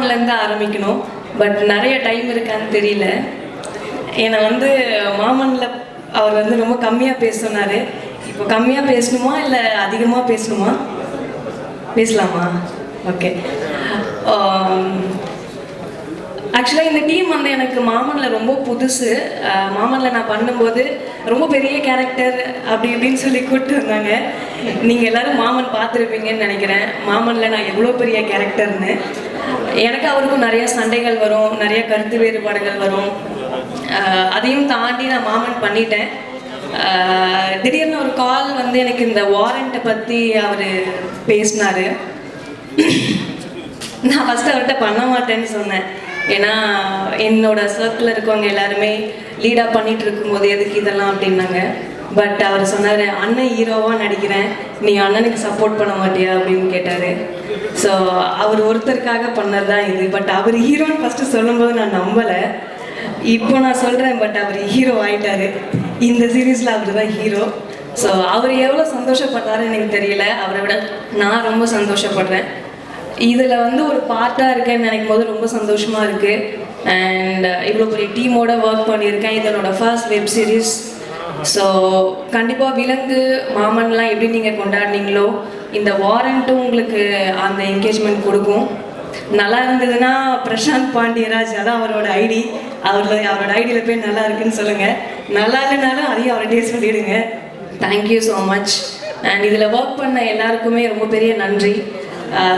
மாமன்லேருந்து ஆரம்பிக்கணும். பட் நிறைய டைம் இருக்கான்னு தெரியல. என்னை வந்து மாமனில் அவர் வந்து ரொம்ப கம்மியாக பேச சொன்னார். இப்போ கம்மியாக பேசணுமா இல்லை அதிகமாக பேசணுமா? பேசலாமா? ஓகே. ஆக்சுவலாக இந்த டீம் வந்து எனக்கு மாமனில் ரொம்ப புதுசு. மாமனில் நான் பண்ணும்போது ரொம்ப பெரிய கேரக்டர் அப்படி இப்படின்னு சொல்லி கூப்பிட்டு வந்தாங்க. நீங்கள் எல்லோரும் மாமன் பார்த்துருப்பீங்கன்னு நினைக்கிறேன். மாமனில் நான் எவ்வளோ பெரிய கேரக்டர்னு. எனக்கு அவருக்கும் நிறைய சண்டைகள் வரும், நிறைய கருத்து வேறுபாடுகள் வரும். அதையும் தாண்டி நான் மாமன் பண்ணிட்டேன். திடீர்னு ஒரு கால் வந்து எனக்கு இந்த வாரண்ட்டை பற்றி அவர் பேசினார். நான் ஃபஸ்ட்டு அவர்கிட்ட பண்ண மாட்டேன்னு சொன்னேன். ஏன்னா என்னோடய சர்க்கிளில் இருக்கவங்க எல்லாருமே லீடாக பண்ணிகிட்டு இருக்கும்போது எதுக்கு இதெல்லாம் அப்படின்னாங்க. பட் அவர் சொன்னார், அண்ணன் ஹீரோவாக நடிக்கிறேன், நீ அண்ணனுக்கு சப்போர்ட் பண்ண மாட்டியா அப்படின்னு கேட்டார். ஸோ அவர் ஒருத்தருக்காக பண்ணது தான் இது. பட் அவர் ஹீரோன்னு ஃபஸ்ட்டு சொல்லும்போது நான் நம்பலை. இப்போ நான் சொல்கிறேன், பட் அவர் ஹீரோ ஆகிட்டார். இந்த சீரீஸில் அவர் தான் ஹீரோ. ஸோ அவர் எவ்வளோ சந்தோஷப்படுறாருன்னு எனக்கு தெரியல. அவரை விட நான் ரொம்ப சந்தோஷப்படுறேன். இதில் வந்து ஒரு பார்ட்டாக இருக்கேன்னு நினைக்கும் போது ரொம்ப சந்தோஷமாக இருக்குது. அண்ட் இவ்வளோ பெரிய டீமோட ஒர்க் பண்ணியிருக்கேன். இதனோட ஃபர்ஸ்ட் வெப் சீரிஸ். ஸோ கண்டிப்பாக விலங்கு மாமன்லாம் எப்படி நீங்கள் கொண்டாடினீங்களோ இந்த வாரண்ட்டும் உங்களுக்கு அந்த என்கேஜ்மெண்ட் கொடுக்கும். நல்லா இருந்ததுன்னா பிரசாந்த் பாண்டியராஜ், அதான் அவரோட ஐடி, அவரோட ஐடியில் போய் நல்லா இருக்குன்னு சொல்லுங்கள். நல்லா இல்லைனாலும் அதையும் அவர்கிட்டே சொல்லிவிடுங்க. Thank you so much. அண்ட் இதில் ஒர்க் பண்ண எல்லாருக்குமே ரொம்ப பெரிய நன்றி.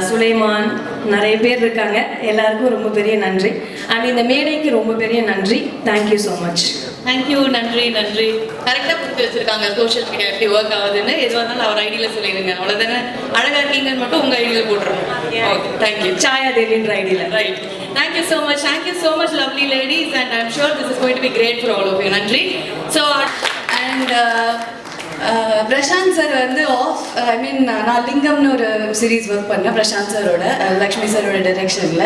சுலைமான், நிறைய பேர் இருக்காங்க, எல்லாருக்கும் ரொம்ப பெரிய நன்றி. அண்ட் இந்த மேடைக்கு ரொம்ப பெரிய நன்றி. Thank you so much. தேங்க்யூ. நன்றி. கரெக்டாக கொடுத்து வச்சுருக்காங்க சோஷியல் மீடியா எப்படி ஒர்க் ஆகுதுன்னு. எதுவாக இருந்தாலும் அவர் ஐடியில் சொல்லிடுங்க. அவ்வளோதானே. அழகாக இருக்கீங்கன்னு மட்டும் உங்கள் ஐடியில் போட்டுருவோம். Okay, thank you. சாயா தேவின்ற ஐடியில். Right. Thank you so much lovely ladies, and I'm sure this is going to be great for all of you. நன்றி. ஸோ அண்ட் பிரசாந்த் சார் வந்து நான் லிங்கம்னு ஒரு சீரீஸ் ஒர்க் பண்ணேன் பிரசாந்த் சாரோட, லக்ஷ்மி சாரோட டைரக்ஷனில்.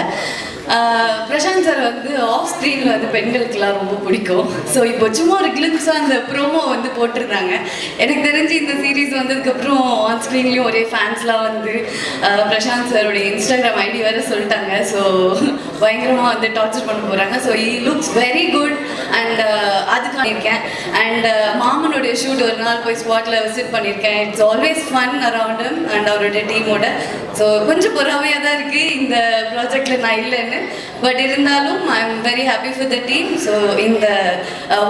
பிரசாந்த் சார் வந்து ஆஃப் ஸ்க்ரீனில் வந்து பெண்களுக்கெல்லாம் ரொம்ப பிடிக்கும். ஸோ இப்போ சும்மா ஒரு கிளிப்ஸாக அந்த ப்ரோமோ வந்து போட்டிருந்தாங்க. எனக்கு தெரிஞ்சு இந்த சீரீஸ் வந்ததுக்கப்புறம் ஆன் ஸ்க்ரீன்லேயும் ஒரே ஃபேன்ஸ்லாம் வந்து பிரசாந்த் சாரோடைய இன்ஸ்டாகிராம் ஐடி வேறு சொல்லிட்டாங்க. ஸோ பயங்கரமாக வந்து டார்ச்சர் பண்ண போகிறாங்க. So he looks very good. And அதுக்காக இருக்கேன். அண்ட் மாமனுடைய ஷூட் ஒரு நாள் போய் ஸ்பாட்டில் விசிட் பண்ணியிருக்கேன். It's always fun around him and அவருடைய டீமோட. ஸோ கொஞ்சம் பொறாமையாக தான் இருக்குது இந்த ப்ராஜெக்டில் நான் இல்லைன்னு. பட் இருந்தாலும் I am very happy for the team. So இந்த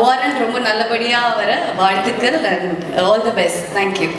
வாரண்ட் ரொம்ப நல்லபடியாக வர வாழ்த்துக்கள் and all the best. Thank you.